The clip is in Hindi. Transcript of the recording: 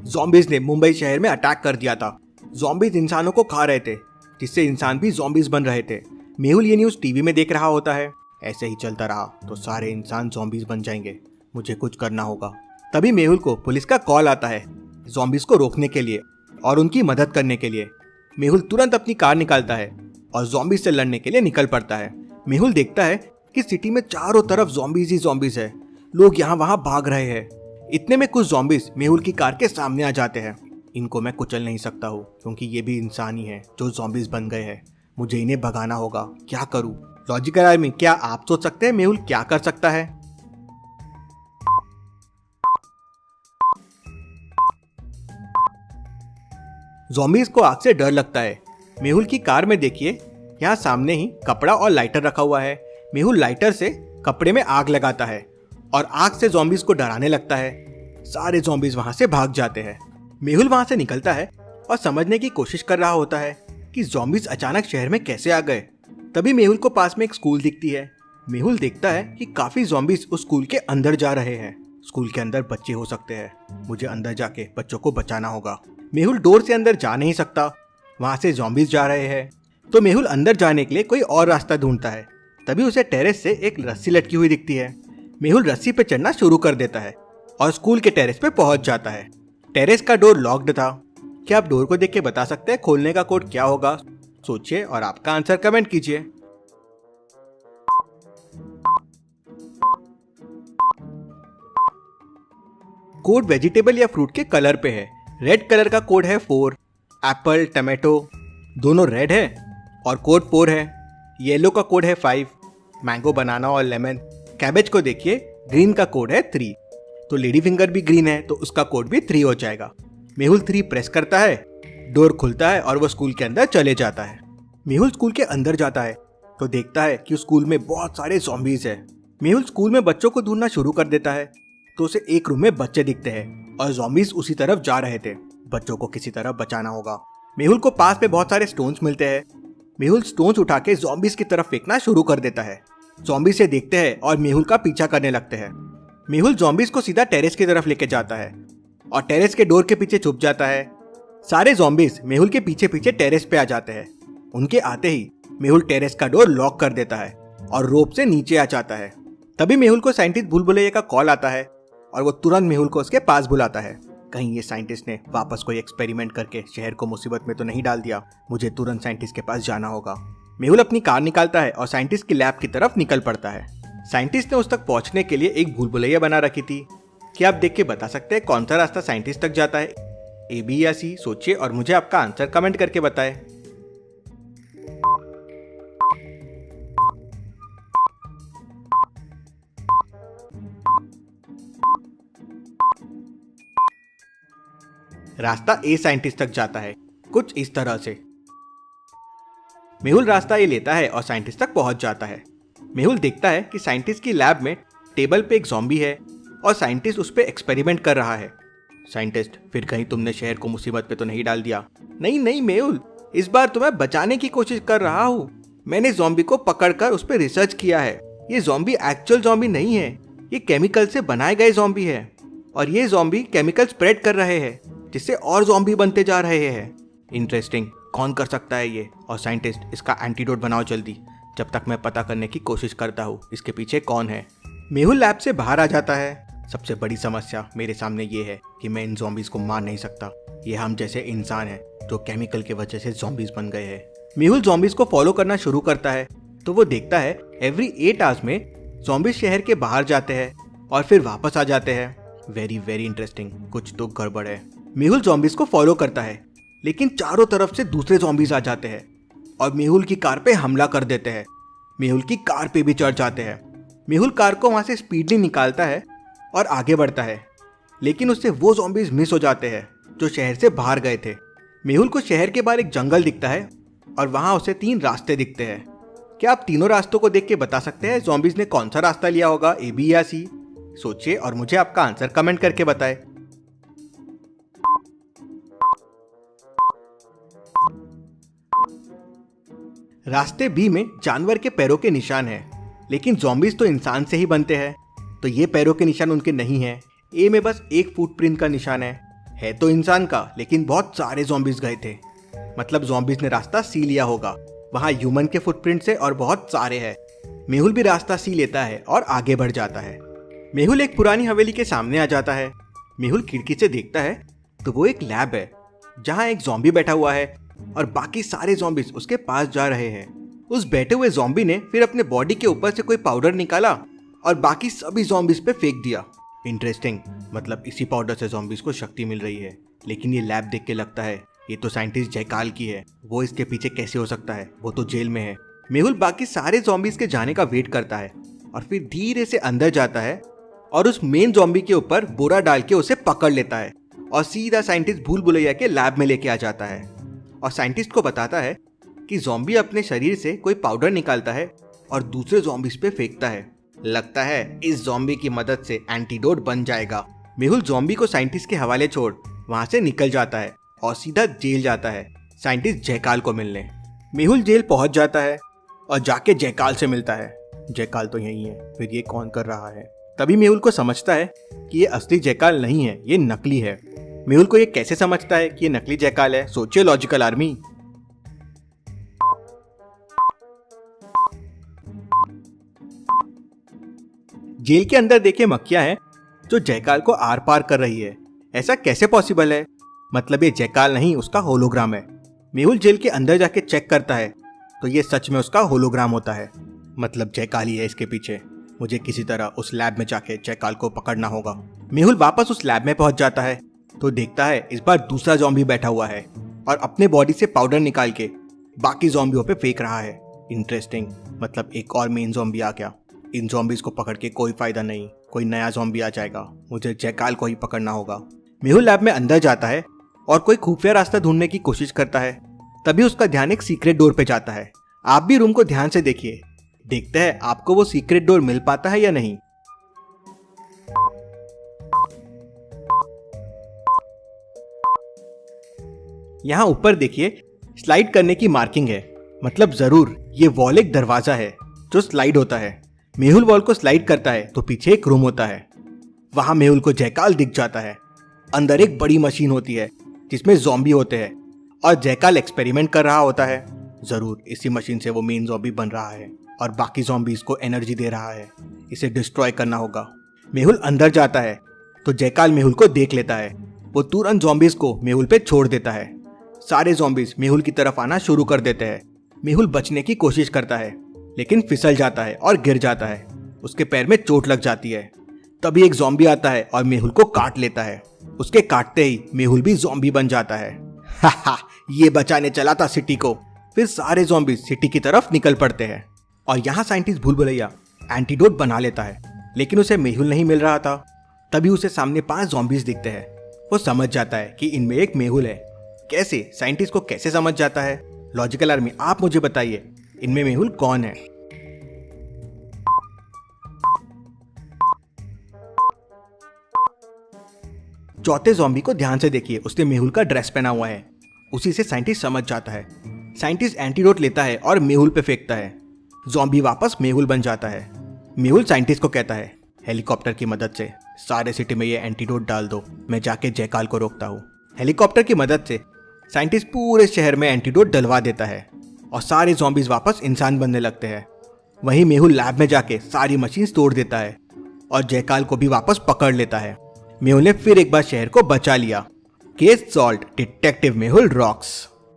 ज़ॉम्बीज़ ने मुंबई शहर में अटैक कर दिया था। ज़ॉम्बीज़ इंसानों को खा रहे थे, जिससे इंसान भी ज़ॉम्बीज़ बन रहे थे। मेहुल ये न्यूज़ टीवी में देख रहा होता है। ऐसे ही चलता रहा तो सारे इंसान ज़ॉम्बीज़ बन जाएंगे, मुझे कुछ करना होगा। तभी मेहुल को पुलिस का कॉल आता है, ज़ॉम्बीज़ को रोकने के लिए और उनकी मदद करने के लिए। मेहुल तुरंत अपनी कार निकालता है और ज़ॉम्बीज़ से लड़ने के लिए निकल पड़ता है। मेहुल देखता है कि सिटी में चारों तरफ ज़ॉम्बीज़ ही ज़ॉम्बीज़ है, लोग यहाँ वहाँ भाग रहे हैं। इतने में कुछ ज़ॉम्बीज़ मेहुल की कार के सामने आ जाते हैं। इनको मैं कुचल नहीं सकता हूँ, क्योंकि ये भी इंसान ही है जो ज़ॉम्बीज़ बन गए हैं। मुझे इन्हें भगाना होगा, क्या करूँ? लॉजिकल आर्मी, क्या आप सोच सकते हैं मेहुल क्या कर सकता है? ज़ॉम्बीज़ को आग से डर लगता है। मेहुल की कार में देखिए, यहाँ सामने ही कपड़ा और लाइटर रखा हुआ है। मेहुल लाइटर से कपड़े में आग लगाता है और आग से ज़ॉम्बीज़ को डराने लगता है। सारे ज़ॉम्बीज़ वहां से भाग जाते हैं। मेहुल वहां से निकलता है और समझने की कोशिश कर रहा होता है कि ज़ॉम्बीज़ अचानक शहर में कैसे आ गए। तभी मेहुल को पास में एक स्कूल दिखती है। मेहुल देखता है कि काफी ज़ॉम्बीज़ उस स्कूल के अंदर जा रहे हैं। स्कूल के अंदर बच्चे हो सकते हैं, मुझे अंदर जाके बच्चों को बचाना होगा। मेहुल डोर से अंदर जा नहीं सकता, वहां से ज़ॉम्बीज़ जा रहे हैं। तो मेहुल अंदर जाने के लिए कोई और रास्ता ढूंढता है। तभी उसे टेरेस से एक रस्सी लटकी हुई दिखती है। मेहुल रस्सी पे चढ़ना शुरू कर देता है और स्कूल के टेरेस पे पहुंच जाता है। टेरेस का डोर लॉक्ड था। क्या आप डोर को देख के बता सकते हैं खोलने का कोड क्या होगा? सोचिए और आपका आंसर कमेंट कीजिए। कोड वेजिटेबल या फ्रूट के कलर पे है। रेड कलर का कोड है 4। एप्पल, टमाटो दोनों रेड है और कोड 4 है। येलो का कोड है 5। मैंगो, बनाना और लेमन। कैबेज को देखिए, ग्रीन का कोड है 3। तो लेडी फिंगर भी ग्रीन है, तो उसका कोड भी 3 हो जाएगा। मेहुल 3 प्रेस करता है, डोर खुलता है और वो स्कूल के अंदर चले जाता है। मेहुल स्कूल के अंदर जाता है तो देखता है कि स्कूल में बहुत सारे ज़ॉम्बीज़ हैं। मेहुल स्कूल में बच्चों को ढूंढना शुरू कर देता है तो उसे एक रूम में बच्चे दिखते हैं और ज़ॉम्बीज़ उसी तरफ जा रहे थे। बच्चों को किसी तरह बचाना होगा। मेहुल को पास में बहुत सारे स्टोन्स मिलते हैं। मेहुल स्टोन्स उठा के ज़ॉम्बीज़ की तरफ फेंकना शुरू कर देता है। ज़ॉम्बीज़ से देखते हैं और मेहुल का पीछा करने लगते हैं। मेहुल ज़ॉम्बीज़ को सीधा टेरेस की तरफ लेके जाता है और टेरेस के डोर के पीछे छुप जाता है। सारे ज़ॉम्बीज़ मेहुल के पीछे पीछे टेरेस पे आ जाते हैं। उनके आते ही मेहुल टेरेस का डोर लॉक कर देता है और रोप से नीचे आ जाता है। तभी मेहुल को साइंटिस्ट भूल भुलैया का कॉल आता है और वो तुरंत मेहुल को उसके पास बुलाता है। कहीं ये साइंटिस्ट ने वापस कोई एक्सपेरिमेंट करके शहर को मुसीबत में तो नहीं डाल दिया। मुझे तुरंत साइंटिस्ट के पास जाना होगा। मेहुल अपनी कार निकालता है और साइंटिस्ट की लैब की तरफ निकल पड़ता है। साइंटिस्ट ने उस तक पहुंचने के लिए एक भूल भुलैया बना रखी थी। क्या आप देख के बता सकते हैं कौन सा रास्ता साइंटिस्ट तक जाता है? ए, बी या सी? सोचिए और मुझे आपका आंसर कमेंट करके बताएं। रास्ता ए साइंटिस्ट तक जाता है, कुछ इस तरह से। मेहुल रास्ता ये लेता है और साइंटिस्ट तक पहुंच जाता है। मेहुल देखता है कि साइंटिस्ट की लैब में टेबल पे एक ज़ॉम्बी है और साइंटिस्ट उस पर एक्सपेरिमेंट कर रहा है। साइंटिस्ट, फिर कहीं तुमने शहर को मुसीबत पे तो नहीं डाल दिया? नहीं नहीं मेहुल, इस बार तुम्हें बचाने की कोशिश कर रहा हूँ। मैंने ज़ॉम्बी को पकड़कर उस पर रिसर्च किया है। ये ज़ॉम्बी एक्चुअल ज़ॉम्बी नहीं है, ये केमिकल से बनाए गए ज़ॉम्बी है और ये ज़ॉम्बी केमिकल स्प्रेड कर रहे हैं, जिससे और ज़ॉम्बी बनते जा रहे हैं। इंटरेस्टिंग, कौन कर सकता है ये? और साइंटिस्ट, इसका एंटीडोट बनाओ जल्दी, जब तक मैं पता करने की कोशिश करता हूँ इसके पीछे कौन है। मेहुल लैब से बाहर आ जाता है। सबसे बड़ी समस्या मेरे सामने ये है कि मैं इन ज़ॉम्बीज़ को मार नहीं सकता। ये हम जैसे इंसान हैं जो केमिकल की वजह से ज़ॉम्बीज़ बन गए हैं। मेहुल ज़ॉम्बीज़ को फॉलो करना शुरू करता है तो वो देखता है एवरी 8 आवर्स में ज़ॉम्बीज़ शहर के बाहर जाते हैं और फिर वापस आ जाते हैं। वेरी वेरी इंटरेस्टिंग, कुछ तो गड़बड़ है। मेहुल ज़ॉम्बीज़ को फॉलो करता है, लेकिन चारों तरफ से दूसरे ज़ॉम्बीज़ आ जाते हैं और मेहुल की कार पे हमला कर देते हैं। मेहुल की कार पे भी चढ़ जाते हैं। मेहुल कार को वहां से स्पीडली निकालता है और आगे बढ़ता है, लेकिन उससे वो ज़ॉम्बीज़ मिस हो जाते हैं जो शहर से बाहर गए थे। मेहुल को शहर के बाहर एक जंगल दिखता है और वहां उसे 3 रास्ते दिखते हैं। क्या आप तीनों रास्तों को देख के बता सकते हैं ज़ॉम्बीज़ ने कौन सा रास्ता लिया होगा, ए, बी या सी? सोचिए और मुझे आपका आंसर कमेंट करके बताएं। रास्ते बी में जानवर के पैरों के निशान हैं, लेकिन ज़ॉम्बीज़ तो इंसान से ही बनते हैं, तो ये पैरों के निशान उनके नहीं हैं। ए में बस एक फुटप्रिंट का निशान है। है तो इंसान का, लेकिन बहुत सारे ज़ॉम्बीज गए थे। मतलब ज़ॉम्बीज ने रास्ता सी लिया होगा। वहाँ ह्यूमन के फुटप्रिंट्स है और बहुत सारे हैं। मेहुल भी रास्ता सी लेता है और आगे बढ़ जाता है। मेहुल एक पुरानी हवेली के सामने आ जाता है। मेहुल खिड़की से देखता है तो वो एक लैब है जहाँ एक ज़ॉम्बी बैठा हुआ है और बाकी सारे ज़ॉम्बीज उसके पास जा रहे हैं। उस बैठे हुए ज़ॉम्बी ने फिर अपने बॉडी के ऊपर से कोई पाउडर निकाला और बाकी सभी ज़ॉम्बीज पे फेंक दिया। इंटरेस्टिंग, मतलब इसी पाउडर से ज़ॉम्बीज को शक्ति मिल रही है। लेकिन ये लैब देख के लगता है ये तो साइंटिस्ट जयकाल की है, वो इसके पीछे कैसे हो सकता है, वो तो जेल में है। मेहुल बाकी सारे ज़ॉम्बीज के जाने का वेट करता है और फिर धीरे से अंदर जाता है और उस मेन ज़ॉम्बी के ऊपर बोरा डाल के उसे पकड़ लेता है और सीधा साइंटिस्ट भूल भुलैया के लैब में लेके आ जाता है और साइंटिस्ट को बताता है कि ज़ॉम्बी अपने शरीर से कोई पाउडर निकालता है और दूसरे ज़ॉम्बीज पे फेंकता है। लगता है इस ज़ॉम्बी की मदद से एंटीडोट बन जाएगा। मेहुल ज़ॉम्बी को साइंटिस्ट के हवाले छोड़ वहां से निकल जाता है और सीधा जेल जाता है साइंटिस्ट जयकाल को मिलने। मेहुल जेल पहुंच जाता है और जाके जयकाल से मिलता है। जयकाल तो यही है, फिर ये कौन कर रहा है? तभी मेहुल को समझता है कि ये असली जयकाल नहीं है, ये नकली है। मेहुल को ये कैसे समझता है कि ये नकली जयकाल है? सोचिए लॉजिकल आर्मी। जेल के अंदर देखिए मक्खियां हैं जो जयकाल को आर पार कर रही है। ऐसा कैसे पॉसिबल है? मतलब ये जयकाल नहीं, उसका होलोग्राम है। मेहुल जेल के अंदर जाके चेक करता है तो ये सच में उसका होलोग्राम होता है। मतलब जयकाल ही है इसके पीछे। मुझे किसी तरह उस लैब में जाके जयकाल को पकड़ना होगा। मेहुल वापस उस लैब में पहुंच जाता है तो देखता है इस बार दूसरा ज़ॉम्बी बैठा हुआ है और अपने बॉडी से पाउडर निकाल के बाकी ज़ॉम्बियों पे फेंक रहा है। इंटरेस्टिंग, मतलब एक और मेन ज़ॉम्बी आ गया। इन ज़ॉम्बीज को पकड़ के कोई फायदा नहीं, कोई नया ज़ॉम्बी आ जाएगा। मुझे जयकाल को ही पकड़ना होगा। मेहुल लैब में अंदर जाता है और कोई खुफिया रास्ता ढूंढने की कोशिश करता है। तभी उसका ध्यान एक सीक्रेट डोर पे जाता है। आप भी रूम को ध्यान से देखिए, देखते हैं आपको वो सीक्रेट डोर मिल पाता है या नहीं। यहाँ ऊपर देखिए स्लाइड करने की मार्किंग है। मतलब जरूर ये वॉल एक दरवाजा है जो स्लाइड होता है। मेहुल वॉल को स्लाइड करता है तो पीछे एक रूम होता है। वहां मेहुल को जयकाल दिख जाता है। अंदर एक बड़ी मशीन होती है जिसमें ज़ॉम्बी होते हैं और जयकाल एक्सपेरिमेंट कर रहा होता है। जरूर इसी मशीन से वो मेन ज़ॉम्बी बन रहा है और बाकी ज़ॉम्बीज को एनर्जी दे रहा है। इसे डिस्ट्रॉय करना होगा। मेहुल अंदर जाता है तो जयकाल मेहुल को देख लेता है। वो तुरंत ज़ॉम्बीज को मेहुल पे छोड़ देता है। सारे ज़ॉम्बीज मेहुल की तरफ आना शुरू कर देते हैं। मेहुल बचने की कोशिश करता है लेकिन फिसल जाता है और गिर जाता है। उसके पैर में चोट लग जाती है। तभी एक ज़ॉम्बी आता है और मेहुल को काट लेता है। उसके काटते ही मेहुल भी ज़ॉम्बी बन जाता है। हा, ये बचाने चला था सिटी को। फिर सारे ज़ॉम्बीज सिटी की तरफ निकल पड़ते हैं और यहाँ साइंटिस्ट भूल भुलैया एंटीडोट बना लेता है, लेकिन उसे मेहुल नहीं मिल रहा था। तभी उसे सामने 5 ज़ॉम्बीज दिखते हैं। वो समझ जाता है कि इनमें एक मेहुल है। कैसे? साइंटिस्ट को कैसे समझ जाता है? लॉजिकल आर्मी, आप मुझे बताइए इनमें मेहुल कौन है? चौथे ज़ॉम्बी को ध्यान से देखिए, उसने मेहुल का ड्रेस पहना हुआ है। उसी से साइंटिस्ट समझ जाता है। साइंटिस्ट एंटीडोट लेता है और मेहुल पे फेंकता है। ज़ॉम्बी वापस मेहुल बन जाता है। मेहुल साइंटिस्ट को कहता है हेलीकॉप्टर की मदद से सारे सिटी में ये एंटीडोट डाल दो, मैं जाके जयकाल को रोकता हूँ। हेलीकॉप्टर की मदद से साइंटिस्ट पूरे शहर में एंटीडोट डलवा देता है और सारे ज़ॉम्बीज वापस इंसान बनने लगते हैं। वहीं मेहुल लैब में जाके सारी मशीन्स तोड़ देता है और जयकाल को भी वापस पकड़ लेता है। मेहुल ने फिर एक बार शहर को बचा लिया। Case solved, detective Mehul rocks.